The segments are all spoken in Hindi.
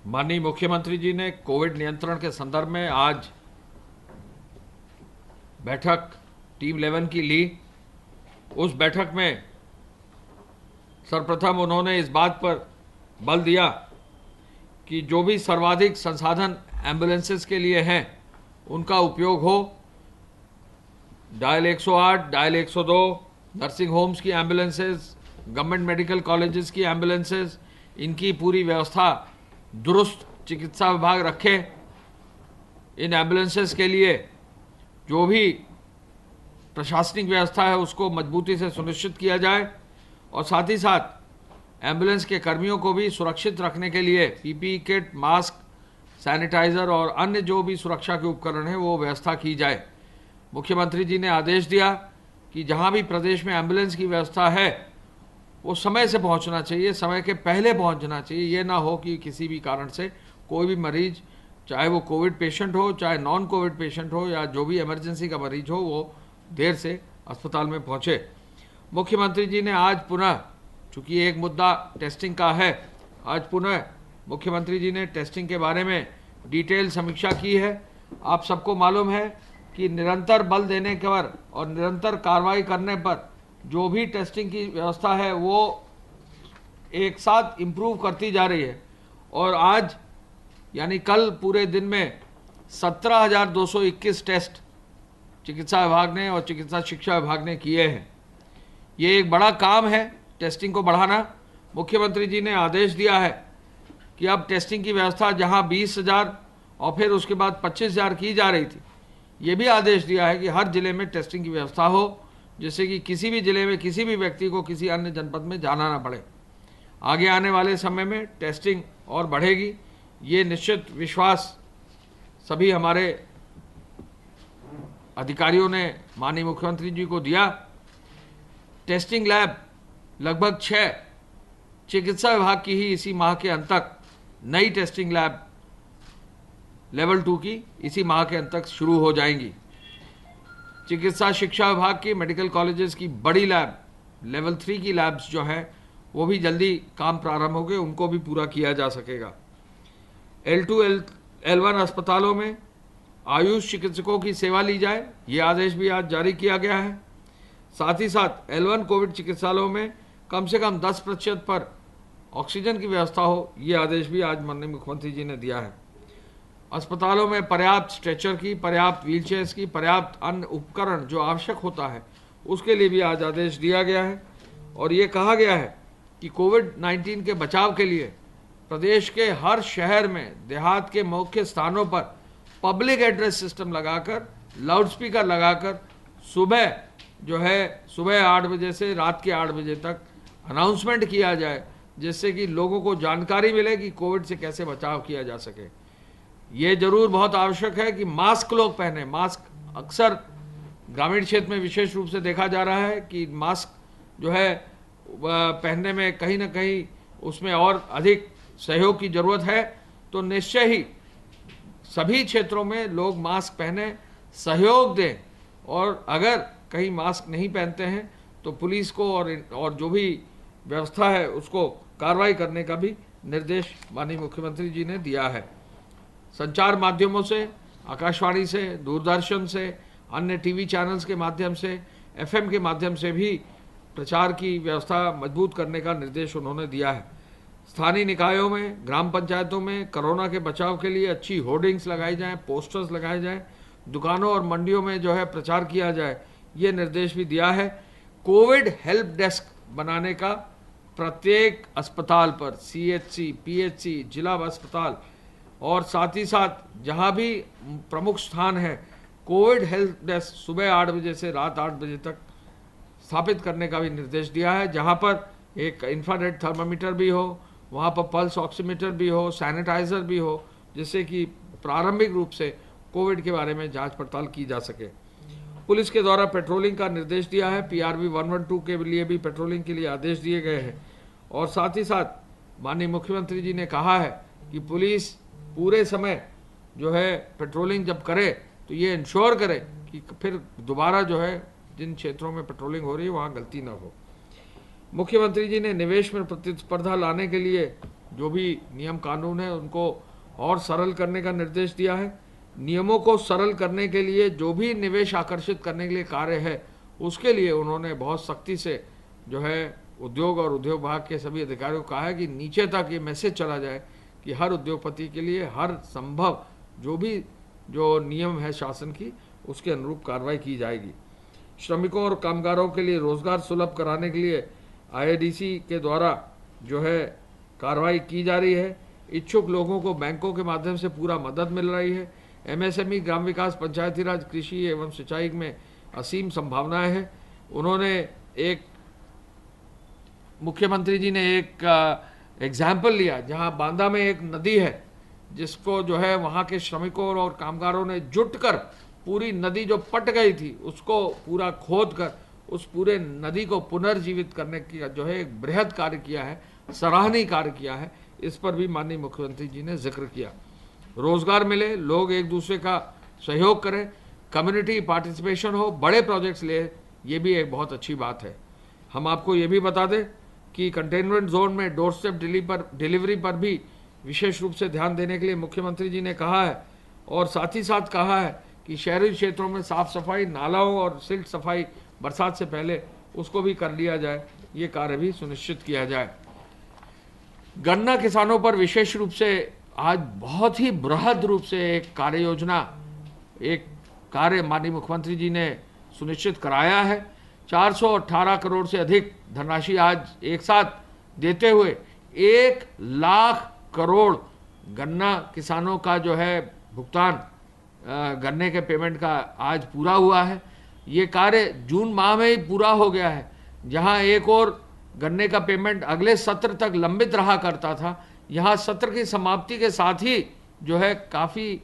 माननीय मुख्यमंत्री जी ने कोविड नियंत्रण के संदर्भ में आज बैठक टीम 11 की ली। उस बैठक में सर्वप्रथम उन्होंने इस बात पर बल दिया कि जो भी सर्वाधिक संसाधन एम्बुलेंसेस के लिए हैं उनका उपयोग हो। डायल 108, डायल 102, नर्सिंग होम्स की एम्बुलेंसेस, गवर्नमेंट मेडिकल कॉलेजेस की एम्बुलेंसेस, इनकी पूरी व्यवस्था दुरुस्त चिकित्सा विभाग रखे। इन एम्बुलेंसेस के लिए जो भी प्रशासनिक व्यवस्था है उसको मजबूती से सुनिश्चित किया जाए और साथ ही साथ एम्बुलेंस के कर्मियों को भी सुरक्षित रखने के लिए पीपीई किट, मास्क, सैनिटाइज़र और अन्य जो भी सुरक्षा के उपकरण हैं वो व्यवस्था की जाए। मुख्यमंत्री जी ने आदेश दिया कि जहां भी प्रदेश में एम्बुलेंस की व्यवस्था है वो समय से पहुंचना चाहिए, समय के पहले पहुंचना चाहिए। ये ना हो कि किसी भी कारण से कोई भी मरीज, चाहे वो कोविड पेशेंट हो, चाहे नॉन कोविड पेशेंट हो या जो भी इमरजेंसी का मरीज हो, वो देर से अस्पताल में पहुंचे। मुख्यमंत्री जी ने आज पुनः, चूंकि एक मुद्दा टेस्टिंग का है, आज पुनः मुख्यमंत्री जी ने टेस्टिंग के बारे में डिटेल समीक्षा की है। आप सबको मालूम है कि निरंतर बल देने पर और निरंतर कार्रवाई करने पर जो भी टेस्टिंग की व्यवस्था है वो एक साथ इम्प्रूव करती जा रही है और आज यानी कल पूरे दिन में 17,221 टेस्ट चिकित्सा विभाग ने और चिकित्सा शिक्षा विभाग ने किए हैं। ये एक बड़ा काम है टेस्टिंग को बढ़ाना। मुख्यमंत्री जी ने आदेश दिया है कि अब टेस्टिंग की व्यवस्था जहां 20,000 और फिर उसके बाद 25,000 की जा रही थी, ये भी आदेश दिया है कि हर जिले में टेस्टिंग की व्यवस्था हो, जिससे कि किसी भी जिले में किसी भी व्यक्ति को किसी अन्य जनपद में जाना ना पड़े। आगे आने वाले समय में टेस्टिंग और बढ़ेगी, ये निश्चित विश्वास सभी हमारे अधिकारियों ने माननीय मुख्यमंत्री जी को दिया। टेस्टिंग लैब लगभग 6 चिकित्सा विभाग की ही इसी माह के अंत तक, नई टेस्टिंग लैब लेवल 2 की इसी माह के अंत तक शुरू हो जाएंगी। चिकित्सा शिक्षा विभाग की मेडिकल कॉलेजेस की बड़ी लैब लेवल 3 की लैब्स जो हैं वो भी जल्दी काम प्रारंभ हो गए, उनको भी पूरा किया जा सकेगा। L2, L1 अस्पतालों में आयुष चिकित्सकों की सेवा ली जाए, ये आदेश भी आज जारी किया गया है। साथ ही साथ L1 कोविड चिकित्सालयों में कम से कम 10% पर ऑक्सीजन की व्यवस्था हो, ये आदेश भी आज माननीय मुख्यमंत्री जी ने दिया है। अस्पतालों में पर्याप्त स्ट्रेचर की, पर्याप्त व्हीलचेयर्स की, पर्याप्त अन्य उपकरण जो आवश्यक होता है उसके लिए भी आज आदेश दिया गया है और ये कहा गया है कि कोविड-19 के बचाव के लिए प्रदेश के हर शहर में, देहात के मुख्य स्थानों पर पब्लिक एड्रेस सिस्टम लगाकर, लाउडस्पीकर लगाकर सुबह जो है सुबह 8 बजे से रात के 8 बजे तक अनाउंसमेंट किया जाए, जिससे कि लोगों को जानकारी मिले कि कोविड से कैसे बचाव किया जा सके। ये जरूर बहुत आवश्यक है कि मास्क लोग पहने। मास्क अक्सर ग्रामीण क्षेत्र में विशेष रूप से देखा जा रहा है कि मास्क जो है पहनने में कहीं ना कहीं उसमें और अधिक सहयोग की जरूरत है, तो निश्चय ही सभी क्षेत्रों में लोग मास्क पहने, सहयोग दें और अगर कहीं मास्क नहीं पहनते हैं तो पुलिस को और जो भी व्यवस्था है उसको कार्रवाई करने का भी निर्देश माननीय मुख्यमंत्री जी ने दिया है। संचार माध्यमों से, आकाशवाणी से, दूरदर्शन से, अन्य टीवी चैनल्स के माध्यम से, एफएम के माध्यम से भी प्रचार की व्यवस्था मजबूत करने का निर्देश उन्होंने दिया है। स्थानीय निकायों में, ग्राम पंचायतों में कोरोना के बचाव के लिए अच्छी होर्डिंग्स लगाई जाएं, पोस्टर्स लगाए जाएं, दुकानों और मंडियों में जो है प्रचार किया जाए, ये निर्देश भी दिया है। कोविड हेल्प डेस्क बनाने का प्रत्येक अस्पताल पर, सीएचसी, पीएचसी, जिला अस्पताल और साथ ही साथ जहां भी प्रमुख स्थान है, कोविड हेल्प डेस्क सुबह 8 बजे से रात 8 बजे तक स्थापित करने का भी निर्देश दिया है, जहां पर एक इंफ्रारेड थर्मामीटर भी हो, वहां पर पल्स ऑक्सीमीटर भी हो, सैनिटाइजर भी हो, जिससे कि प्रारंभिक रूप से कोविड के बारे में जांच पड़ताल की जा सके। पुलिस के द्वारा पेट्रोलिंग का निर्देश दिया है। PRV 112 के लिए भी पेट्रोलिंग के लिए आदेश दिए गए हैं और साथ ही साथ माननीय मुख्यमंत्री जी ने कहा है कि पुलिस पूरे समय जो है पेट्रोलिंग जब करे तो ये इंश्योर करे कि फिर दोबारा जो है जिन क्षेत्रों में पेट्रोलिंग हो रही है वहाँ गलती ना हो। मुख्यमंत्री जी ने निवेश में प्रतिस्पर्धा लाने के लिए जो भी नियम कानून है उनको और सरल करने का निर्देश दिया है। नियमों को सरल करने के लिए जो भी निवेश आकर्षित करने के लिए कार्य है उसके लिए उन्होंने बहुत सख्ती से जो है उद्योग और उद्योग विभाग के सभी अधिकारियों को कहा है कि नीचे तक ये मैसेज चला जाए कि हर उद्योगपति के लिए हर संभव जो नियम है शासन की उसके अनुरूप कार्रवाई की जाएगी। श्रमिकों और कामगारों के लिए रोजगार सुलभ कराने के लिए आईआईडीसी के द्वारा जो है कार्रवाई की जा रही है। इच्छुक लोगों को बैंकों के माध्यम से पूरा मदद मिल रही है। एमएसएमई, ग्राम विकास, पंचायती राज, कृषि एवं सिंचाई में असीम संभावनाएं हैं। उन्होंने एक मुख्यमंत्री जी ने एक एग्जाम्पल लिया जहां बांदा में एक नदी है जिसको जो है वहां के श्रमिकों और कामगारों ने जुटकर पूरी नदी जो पट गई थी उसको पूरा खोद कर उस पूरे नदी को पुनर्जीवित करने की जो है एक बृहद कार्य किया है, सराहनीय कार्य किया है। इस पर भी माननीय मुख्यमंत्री जी ने जिक्र किया। रोजगार मिले, लोग एक दूसरे का सहयोग करें, कम्युनिटी पार्टिसिपेशन हो, बड़े प्रोजेक्ट्स ले, ये भी एक बहुत अच्छी बात है। हम आपको ये भी बता दें कि कंटेनमेंट जोन में डोर स्टेप डिलीवरी पर भी विशेष रूप से ध्यान देने के लिए मुख्यमंत्री जी ने कहा है और साथ ही साथ कहा है कि शहरी क्षेत्रों में साफ सफाई, नालाओं और सिल्ट सफाई बरसात से पहले उसको भी कर लिया जाए, ये कार्य भी सुनिश्चित किया जाए। गन्ना किसानों पर विशेष रूप से आज बहुत ही बृहद रूप से एक कार्य योजना, एक कार्य माननीय मुख्यमंत्री जी ने सुनिश्चित कराया है। 418 करोड़ से अधिक धनराशि आज एक साथ देते हुए 1 लाख करोड़ गन्ना किसानों का जो है भुगतान गन्ने के पेमेंट का आज पूरा हुआ है। ये कार्य जून माह में ही पूरा हो गया है। जहां एक और गन्ने का पेमेंट अगले सत्र तक लंबित रहा करता था, यहाँ सत्र की समाप्ति के साथ ही जो है काफ़ी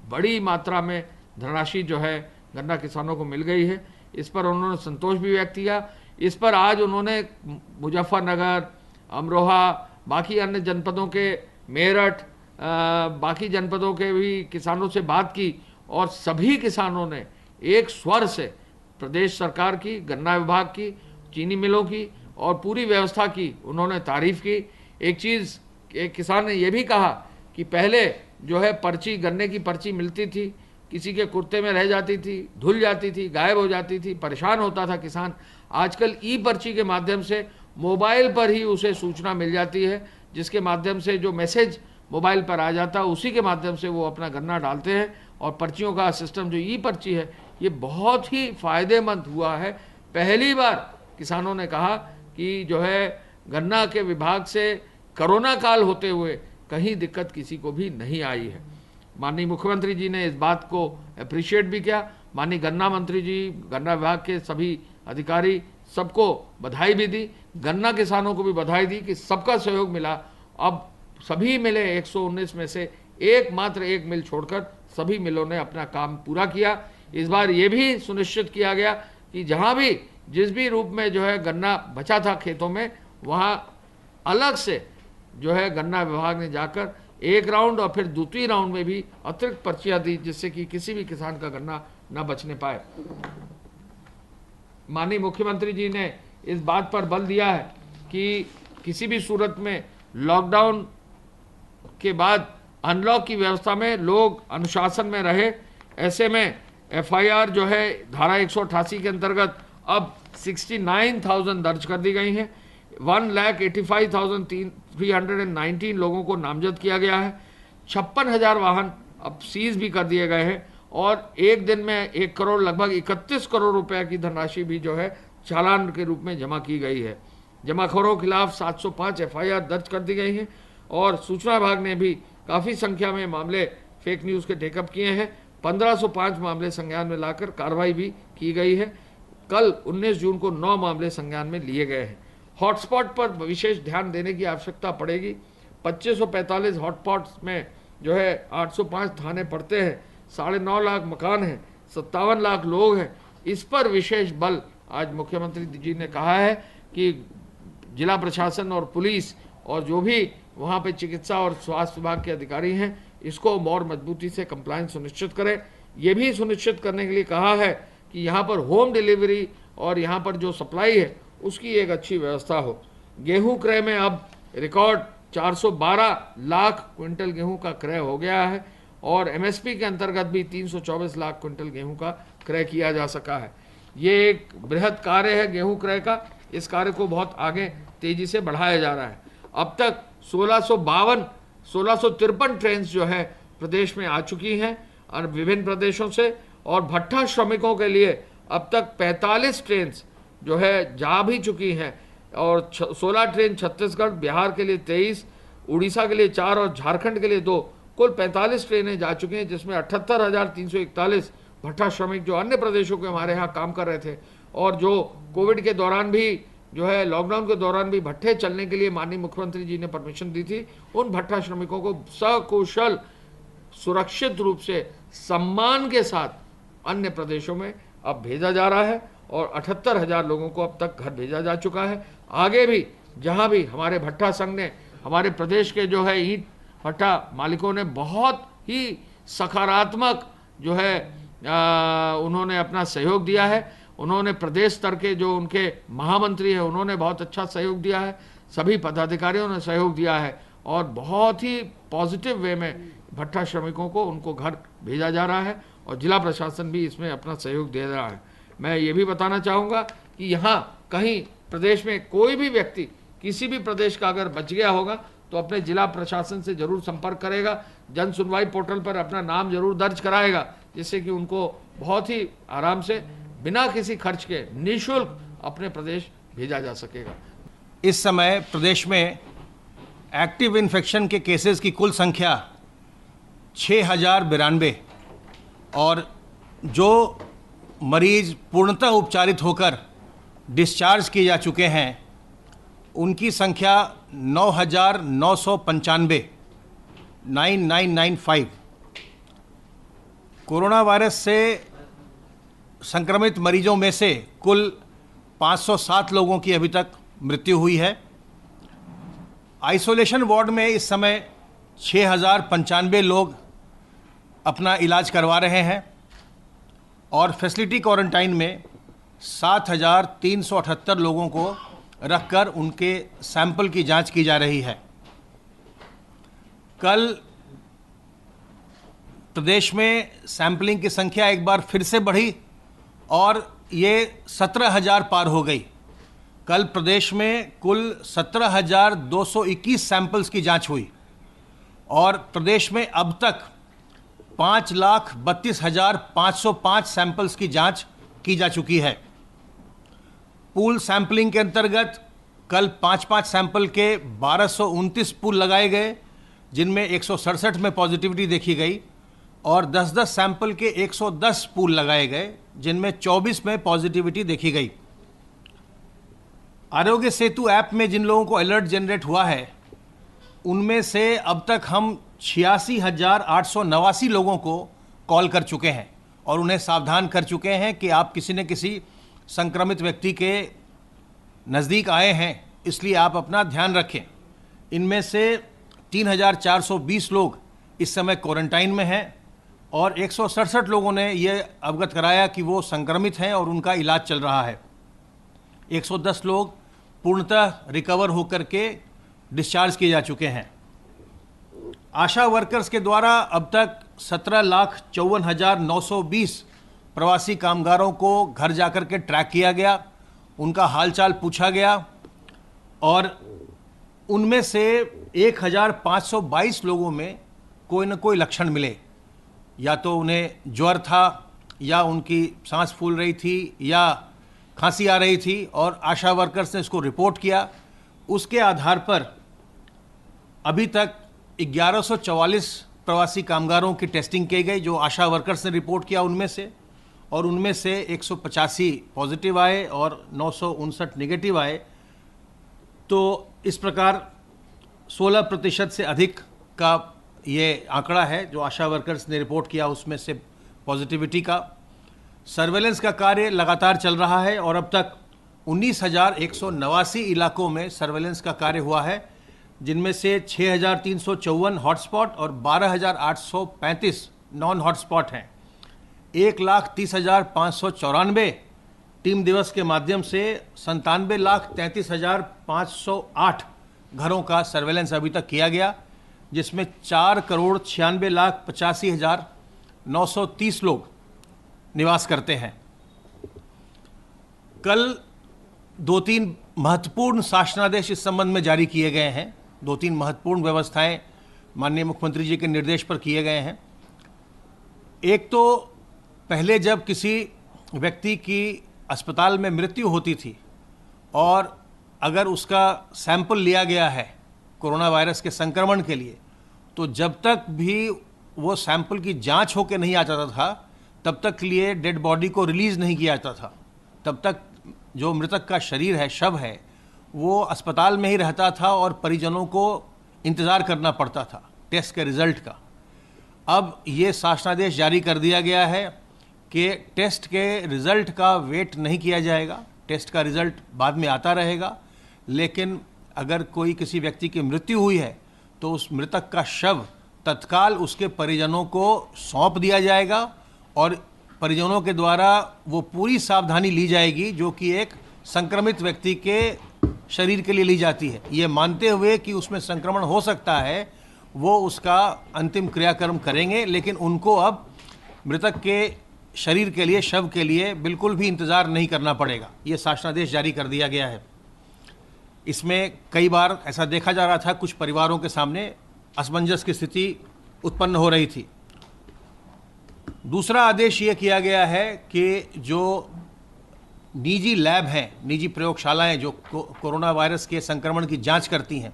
बड़ी मात्रा में धनराशि जो है गन्ना किसानों को मिल गई है। इस पर उन्होंने संतोष भी व्यक्त किया। इस पर आज उन्होंने मुजफ्फरनगर, अमरोहा, बाकी अन्य जनपदों के, मेरठ, बाकी जनपदों के भी किसानों से बात की और सभी किसानों ने एक स्वर से प्रदेश सरकार की, गन्ना विभाग की, चीनी मिलों की और पूरी व्यवस्था की उन्होंने तारीफ की। एक किसान ने यह भी कहा कि पहले जो है पर्ची, गन्ने की पर्ची मिलती थी, किसी के कुर्ते में रह जाती थी, धुल जाती थी, गायब हो जाती थी, परेशान होता था किसान। आजकल ई पर्ची के माध्यम से मोबाइल पर ही उसे सूचना मिल जाती है, जिसके माध्यम से जो मैसेज मोबाइल पर आ जाता है उसी के माध्यम से वो अपना गन्ना डालते हैं। और पर्चियों का सिस्टम जो ई पर्ची है ये बहुत ही फायदेमंद हुआ है। पहली बार किसानों ने कहा कि जो है गन्ना के विभाग से कोरोना काल होते हुए कहीं दिक्कत किसी को भी नहीं आई है। माननीय मुख्यमंत्री जी ने इस बात को अप्रिशिएट भी किया। माननीय गन्ना मंत्री जी, गन्ना विभाग के सभी अधिकारी, सबको बधाई भी दी। गन्ना किसानों को भी बधाई दी कि सबका सहयोग मिला। अब सभी मिले 119 में से एकमात्र एक मिल छोड़कर सभी मिलों ने अपना काम पूरा किया। इस बार ये भी सुनिश्चित किया गया कि जहाँ भी जिस भी रूप में जो है गन्ना बचा था खेतों में, वहाँ अलग से जो है गन्ना विभाग ने जाकर एक राउंड और फिर दूसरी राउंड में भी अतिरिक्त पर्चियां दी, जिससे कि किसी भी किसान का गन्ना न बचने पाए। माननीय मुख्यमंत्री जी ने इस बात पर बल दिया है कि किसी भी सूरत में लॉकडाउन के बाद अनलॉक की व्यवस्था में लोग अनुशासन में रहे। ऐसे में एफआईआर जो है धारा 188 के अंतर्गत अब 69,000 दर्ज कर दी गई हैं। 1,85,319 लोगों को नामजद किया गया है। 56,000 वाहन अब सीज भी कर दिए गए हैं और एक दिन में 1 करोड़ लगभग 31 करोड़ रुपए की धनराशि भी जो है चालान के रूप में जमा की गई है। जमाखोरों के खिलाफ 705 एफआईआर दर्ज कर दी गई हैं और सूचना विभाग ने भी काफ़ी संख्या में मामले फेक न्यूज़ के टेकअप किए हैं। 1505 मामले संज्ञान में लाकर कार्रवाई भी की गई है। कल 19 जून को 9 मामले संज्ञान में लिए गए हैं। हॉटस्पॉट पर विशेष ध्यान देने की आवश्यकता पड़ेगी। 2545 हॉटस्पॉट्स में जो है 805 थाने पड़ते हैं, 9.5 लाख मकान हैं, 57 लाख लोग हैं। इस पर विशेष बल आज मुख्यमंत्री जी ने कहा है कि जिला प्रशासन और पुलिस और जो भी वहाँ पे चिकित्सा और स्वास्थ्य विभाग के अधिकारी हैं, इसको और मजबूती से कंप्लायंस सुनिश्चित करें। ये भी सुनिश्चित करने के लिए कहा है कि यहाँ पर होम डिलीवरी और यहाँ पर जो सप्लाई है उसकी एक अच्छी व्यवस्था हो। गेहूं क्रय में अब रिकॉर्ड 412 लाख क्विंटल गेहूं का क्रय हो गया है और एमएसपी के अंतर्गत भी 324 लाख क्विंटल गेहूं का क्रय किया जा सका है। ये एक बृहद कार्य है गेहूं क्रय का। इस कार्य को बहुत आगे तेजी से बढ़ाया जा रहा है। अब तक 1653 ट्रेन जो है प्रदेश में आ चुकी हैं और विभिन्न प्रदेशों से, और भट्ठा श्रमिकों के लिए अब तक 45 ट्रेन जो है जा भी चुकी हैं और 16 ट्रेन छत्तीसगढ़, बिहार के लिए 23, उड़ीसा के लिए 4 और झारखंड के लिए 2, कुल 45 ट्रेनें जा चुकी हैं, जिसमें 78,341 भट्ठा श्रमिक जो अन्य प्रदेशों के हमारे यहाँ काम कर रहे थे और जो कोविड के दौरान भी जो है लॉकडाउन के दौरान भी भट्ठे चलने के लिए माननीय मुख्यमंत्री जी ने परमिशन दी थी, उन भट्ठा श्रमिकों को सकुशल सुरक्षित रूप से सम्मान के साथ अन्य प्रदेशों में अब भेजा जा रहा है और 78,000 लोगों को अब तक घर भेजा जा चुका है। आगे भी जहां भी हमारे भट्ठा संघ ने, हमारे प्रदेश के जो है ईंट भट्ठा मालिकों ने बहुत ही सकारात्मक जो है उन्होंने अपना सहयोग दिया है। उन्होंने प्रदेश स्तर के जो उनके महामंत्री हैं उन्होंने बहुत अच्छा सहयोग दिया है, सभी पदाधिकारियों ने सहयोग दिया है और बहुत ही पॉजिटिव वे में भट्ठा श्रमिकों को उनको घर भेजा जा रहा है और जिला प्रशासन भी इसमें अपना सहयोग दे रहा है। मैं ये भी बताना चाहूँगा कि यहाँ कहीं प्रदेश में कोई भी व्यक्ति किसी भी प्रदेश का अगर बच गया होगा तो अपने जिला प्रशासन से जरूर संपर्क करेगा, जन सुनवाई पोर्टल पर अपना नाम जरूर दर्ज कराएगा, जिससे कि उनको बहुत ही आराम से बिना किसी खर्च के निःशुल्क अपने प्रदेश भेजा जा सकेगा। इस समय प्रदेश में एक्टिव इन्फेक्शन के केसेस की कुल संख्या 6,092 और जो मरीज पूर्णतः उपचारित होकर डिस्चार्ज किए जा चुके हैं उनकी संख्या 9,995 9995। कोरोना वायरस से संक्रमित मरीजों में से कुल 507 लोगों की अभी तक मृत्यु हुई है। आइसोलेशन वार्ड में इस समय 6,095 लोग अपना इलाज करवा रहे हैं और फैसिलिटी क्वारंटाइन में 7,378 लोगों को रखकर उनके सैंपल की जांच की जा रही है। कल प्रदेश में सैंपलिंग की संख्या एक बार फिर से बढ़ी और ये 17,000 पार हो गई। कल प्रदेश में कुल 17,221 सैंपल्स की जांच हुई और प्रदेश में अब तक 5,32,505 सैंपल्स की जांच की जा चुकी है। पूल सैंपलिंग के अंतर्गत कल 5-5 सैंपल के 1,229 पूल लगाए गए, जिनमें 167 में पॉजिटिविटी देखी गई और 10-10 सैंपल के 110 पूल लगाए गए, जिनमें 24 में पॉजिटिविटी देखी गई। आरोग्य सेतु ऐप में जिन लोगों को अलर्ट जनरेट हुआ है उनमें से अब तक हम 86,889 लोगों को कॉल कर चुके हैं और उन्हें सावधान कर चुके हैं कि आप किसी न किसी संक्रमित व्यक्ति के नज़दीक आए हैं, इसलिए आप अपना ध्यान रखें। इनमें से 3,420 लोग इस समय क्वारंटाइन में हैं और 167 लोगों ने ये अवगत कराया कि वो संक्रमित हैं और उनका इलाज चल रहा है। 110 लोग पूर्णतः रिकवर होकर के डिस्चार्ज किए जा चुके हैं। आशा वर्कर्स के द्वारा अब तक 17,54,920 प्रवासी कामगारों को घर जाकर के ट्रैक किया गया, उनका हालचाल पूछा गया और उनमें से 1,522 लोगों में कोई न कोई लक्षण मिले, या तो उन्हें ज्वर था या उनकी सांस फूल रही थी या खांसी आ रही थी और आशा वर्कर्स ने इसको रिपोर्ट किया। उसके आधार पर अभी तक 1144 प्रवासी कामगारों की टेस्टिंग की गई जो आशा वर्कर्स ने रिपोर्ट किया उनमें से, और उनमें से 185 पॉजिटिव आए और 959 नेगेटिव आए। तो इस प्रकार 16% से अधिक का ये आंकड़ा है जो आशा वर्कर्स ने रिपोर्ट किया उसमें से पॉजिटिविटी का। सर्वेलेंस का कार्य लगातार चल रहा है और अब तक 19,189 इलाकों में सर्वेलेंस का कार्य हुआ है, जिनमें से 6,354 हॉटस्पॉट और 12,835 नॉन हॉटस्पॉट हैं। 1,30,594 टीम दिवस के माध्यम से 97,33,508 घरों का सर्वेलेंस अभी तक किया गया, जिसमें 4,96,85,930 लोग निवास करते हैं। कल 2-3 महत्वपूर्ण शासनादेश इस संबंध में जारी किए गए हैं। 2-3 महत्वपूर्ण व्यवस्थाएं माननीय मुख्यमंत्री जी के निर्देश पर किए गए हैं। एक तो पहले जब किसी व्यक्ति की अस्पताल में मृत्यु होती थी और अगर उसका सैंपल लिया गया है कोरोना वायरस के संक्रमण के लिए, तो जब तक भी वो सैंपल की जांच होकर नहीं आ जाता था, तब तक लिए डेड बॉडी को रिलीज़ नहीं किया जाता था। तब तक जो मृतक का शरीर है, शव है, वो अस्पताल में ही रहता था और परिजनों को इंतज़ार करना पड़ता था टेस्ट के रिज़ल्ट का। अब ये शासनादेश जारी कर दिया गया है कि टेस्ट के रिज़ल्ट का वेट नहीं किया जाएगा, टेस्ट का रिज़ल्ट बाद में आता रहेगा, लेकिन अगर कोई किसी व्यक्ति की मृत्यु हुई है तो उस मृतक का शव तत्काल उसके परिजनों को सौंप दिया जाएगा और परिजनों के द्वारा वो पूरी सावधानी ली जाएगी जो कि एक संक्रमित व्यक्ति के शरीर के लिए ली जाती है, ये मानते हुए कि उसमें संक्रमण हो सकता है। वो उसका अंतिम क्रियाक्रम करेंगे, लेकिन उनको अब मृतक के शरीर के लिए, शव के लिए बिल्कुल भी इंतज़ार नहीं करना पड़ेगा। ये शासनादेश जारी कर दिया गया है। इसमें कई बार ऐसा देखा जा रहा था, कुछ परिवारों के सामने असमंजस की स्थिति उत्पन्न हो रही थी। दूसरा आदेश ये किया गया है कि जो निजी लैब हैं, निजी प्रयोगशालाएं जो कोरोना वायरस के संक्रमण की जांच करती हैं,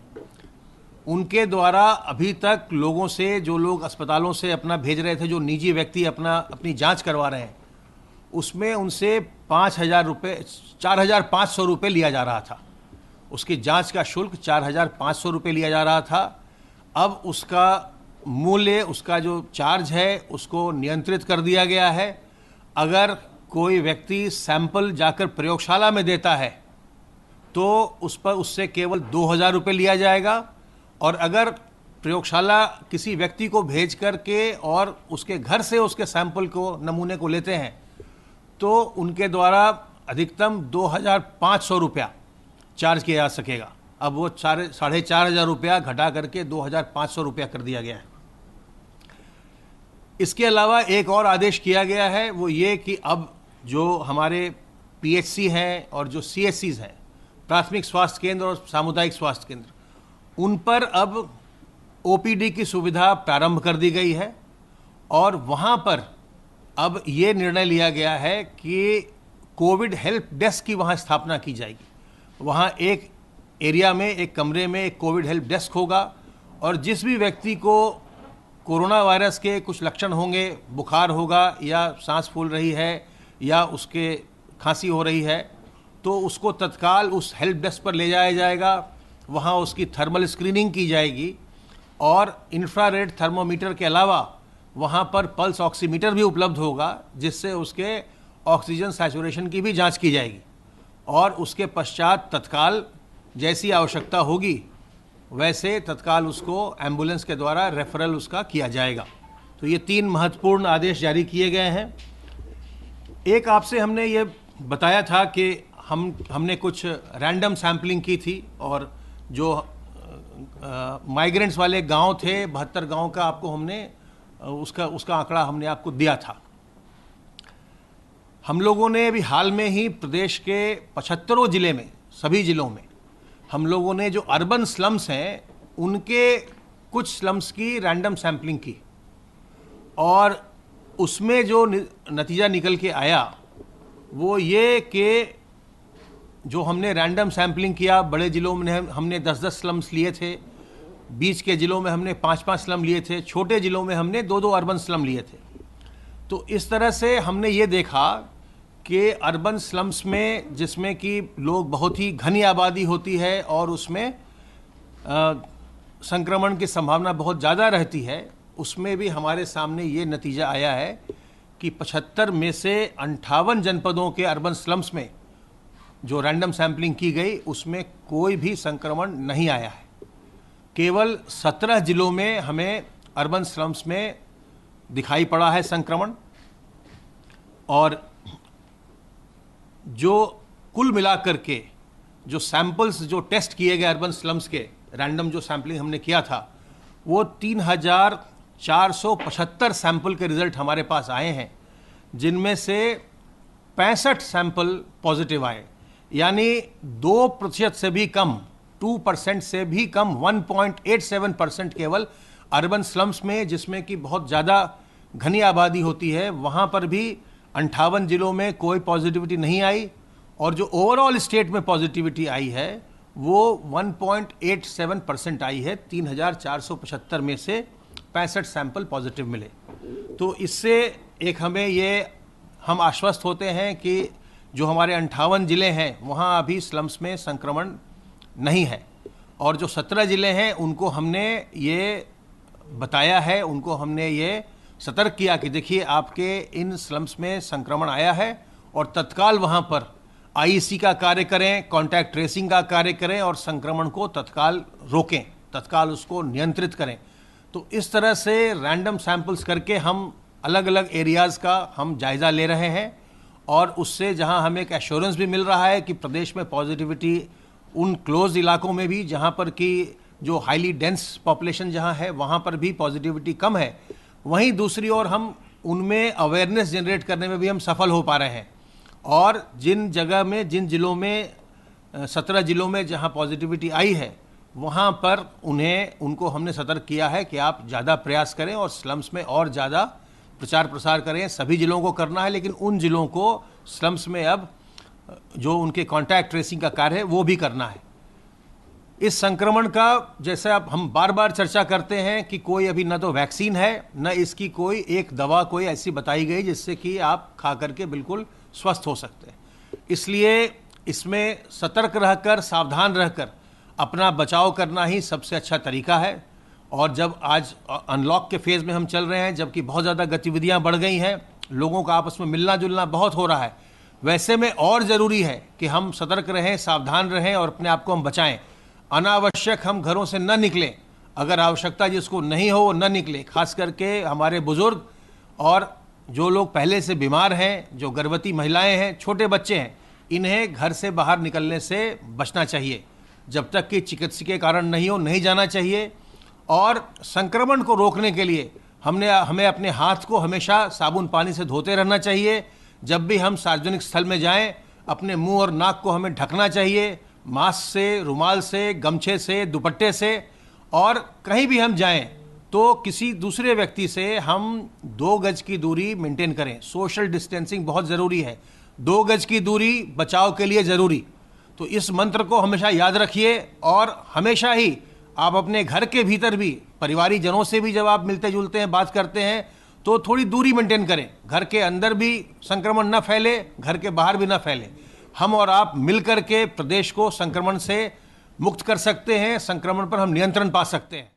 उनके द्वारा अभी तक लोगों से, जो लोग अस्पतालों से अपना भेज रहे थे, जो निजी व्यक्ति अपनी जांच करवा रहे हैं, उसमें उनसे 5,000 रुपये, 4,500 रुपये लिया जा रहा था। उसकी जांच का शुल्क 4,500 रुपये लिया जा रहा था। अब उसका मूल्य, उसका जो चार्ज है, उसको नियंत्रित कर दिया गया है। अगर कोई व्यक्ति सैंपल जाकर प्रयोगशाला में देता है तो उस पर उससे केवल 2,000 रुपये लिया जाएगा, और अगर प्रयोगशाला किसी व्यक्ति को भेज करके और उसके घर से उसके सैंपल को, नमूने को लेते हैं, तो उनके द्वारा अधिकतम 2,500 रुपया चार्ज किया जा सकेगा। अब वो 4,500 रुपया घटा करके 2,500 रुपया कर दिया गया है। इसके अलावा एक और आदेश किया गया है, वो ये कि अब जो हमारे PHC हैं और जो CSCs हैं, प्राथमिक स्वास्थ्य केंद्र और सामुदायिक स्वास्थ्य केंद्र, उन पर अब OPD की सुविधा प्रारंभ कर दी गई है। और वहाँ पर अब ये निर्णय लिया गया है कि कोविड हेल्प डेस्क की वहाँ स्थापना की जाएगी। वहाँ एक एरिया में, एक कमरे में एक कोविड हेल्प डेस्क होगा, और जिस भी व्यक्ति को कोरोना वायरस के कुछ लक्षण होंगे, बुखार होगा या सांस फूल रही है या उसके खांसी हो रही है, तो उसको तत्काल उस हेल्प डेस्क पर ले जाया जाएगा। वहाँ उसकी थर्मल स्क्रीनिंग की जाएगी, और इंफ्रारेड थर्मोमीटर के अलावा वहाँ पर पल्स ऑक्सीमीटर भी उपलब्ध होगा, जिससे उसके ऑक्सीजन सैचुरेशन की भी जांच की जाएगी। और उसके पश्चात तत्काल जैसी आवश्यकता होगी वैसे तत्काल उसको एम्बुलेंस के द्वारा रेफरल उसका किया जाएगा। तो ये 3 महत्वपूर्ण आदेश जारी किए गए हैं। एक आपसे हमने ये बताया था कि हमने कुछ रैंडम सैम्पलिंग की थी, और जो माइग्रेंट्स वाले गांव थे, 72 गांव का आपको हमने उसका आंकड़ा हमने आपको दिया था। हम लोगों ने अभी हाल में ही प्रदेश के 75 जिले में, सभी जिलों में हम लोगों ने जो अर्बन स्लम्स हैं उनके कुछ स्लम्स की रैंडम सैम्पलिंग की, और उसमें जो नतीजा निकल के आया वो ये कि जो हमने रैंडम सैम्पलिंग किया, बड़े जिलों में हमने 10-10 स्लम्स लिए थे, बीच के जिलों में हमने 5-5 स्लम लिए थे, छोटे जिलों में हमने 2-2 अर्बन स्लम लिए थे। तो इस तरह से हमने ये देखा कि अर्बन स्लम्स में, जिसमें कि लोग, बहुत ही घनी आबादी होती है और उसमें संक्रमण की संभावना बहुत ज़्यादा रहती है, उसमें भी हमारे सामने ये नतीजा आया है कि 75 में से 58 जनपदों के अर्बन स्लम्स में जो रैंडम सैम्पलिंग की गई उसमें कोई भी संक्रमण नहीं आया है। केवल 17 जिलों में हमें अर्बन स्लम्स में दिखाई पड़ा है संक्रमण, और जो कुल मिलाकर के जो सैंपल्स जो टेस्ट किए गए अर्बन स्लम्स के रैंडम जो सैम्पलिंग हमने किया था वो 3,475 सैंपल के रिजल्ट हमारे पास आए हैं, जिनमें से 65 सैंपल पॉजिटिव आए, यानी 2% से भी कम, 2% से भी कम, 1.87% केवल अर्बन स्लम्स में, जिसमें कि बहुत ज़्यादा घनी आबादी होती है, वहाँ पर भी 58 जिलों में कोई पॉजिटिविटी नहीं आई, और जो ओवरऑल स्टेट में पॉजिटिविटी आई है वो 1.87% आई है। 3,475 में से 65 सैंपल पॉजिटिव मिले। तो इससे एक हम आश्वस्त होते हैं कि जो हमारे 58 ज़िले हैं वहाँ अभी स्लम्स में संक्रमण नहीं है, और जो 17 ज़िले हैं उनको हमने ये बताया है, उनको हमने ये सतर्क किया कि देखिए आपके इन स्लम्स में संक्रमण आया है, और तत्काल वहाँ पर आईईसी का कार्य करें, कॉन्टैक्ट ट्रेसिंग का कार्य करें और संक्रमण को तत्काल रोकें, तत्काल उसको नियंत्रित करें। तो इस तरह से रैंडम सैंपल्स करके हम अलग अलग एरियाज़ का हम जायज़ा ले रहे हैं, और उससे जहां हमें एक एश्योरेंस भी मिल रहा है कि प्रदेश में पॉजिटिविटी उन क्लोज इलाकों में भी जहां पर कि जो हाईली डेंस पॉपुलेशन जहां है वहां पर भी पॉजिटिविटी कम है, वहीं दूसरी ओर हम उनमें अवेयरनेस जनरेट करने में भी हम सफल हो पा रहे हैं। और जिन जगह में, जिन जिलों में 17 जिलों में जहां पॉजिटिविटी आई है वहां पर उनको हमने सतर्क किया है कि आप ज़्यादा प्रयास करें और स्लम्स में और ज़्यादा प्रचार प्रसार करें। सभी जिलों को करना है, लेकिन उन जिलों को स्लम्स में अब जो उनके कॉन्टैक्ट ट्रेसिंग का कार्य है वो भी करना है। इस संक्रमण का जैसे अब हम बार बार चर्चा करते हैं कि कोई अभी न तो वैक्सीन है, न इसकी कोई एक दवा कोई ऐसी बताई गई जिससे कि आप खा करके बिल्कुल स्वस्थ हो सकते हैं। इसलिए इसमें सतर्क रहकर, सावधान रहकर अपना बचाव करना ही सबसे अच्छा तरीका है। और जब आज अनलॉक के फेज़ में हम चल रहे हैं, जबकि बहुत ज़्यादा गतिविधियां बढ़ गई हैं, लोगों का आपस में मिलना जुलना बहुत हो रहा है, वैसे में और ज़रूरी है कि हम सतर्क रहें, सावधान रहें और अपने आप को हम बचाएं। अनावश्यक हम घरों से न निकलें, अगर आवश्यकता जिसको नहीं हो वो न निकले। खास करके हमारे बुजुर्ग और जो लोग पहले से बीमार हैं, जो गर्भवती महिलाएं हैं, छोटे बच्चे हैं, इन्हें घर से बाहर निकलने से बचना चाहिए। जब तक कि चिकित्सकीय कारण नहीं हो, नहीं जाना चाहिए। और संक्रमण को रोकने के लिए हमें अपने हाथ को हमेशा साबुन पानी से धोते रहना चाहिए। जब भी हम सार्वजनिक स्थल में जाएं, अपने मुंह और नाक को हमें ढकना चाहिए, मास्क से, रुमाल से, गमछे से, दुपट्टे से। और कहीं भी हम जाएं तो किसी दूसरे व्यक्ति से हम 2 गज की दूरी मेंटेन करें। सोशल डिस्टेंसिंग बहुत ज़रूरी है, 2 गज की दूरी बचाव के लिए ज़रूरी। तो इस मंत्र को हमेशा याद रखिए, और हमेशा ही आप अपने घर के भीतर भी परिवारी जनों से भी जब आप मिलते जुलते हैं, बात करते हैं, तो थोड़ी दूरी मेंटेन करें। घर के अंदर भी संक्रमण न फैले, घर के बाहर भी न फैले। हम और आप मिलकर के प्रदेश को संक्रमण से मुक्त कर सकते हैं, संक्रमण पर हम नियंत्रण पा सकते हैं।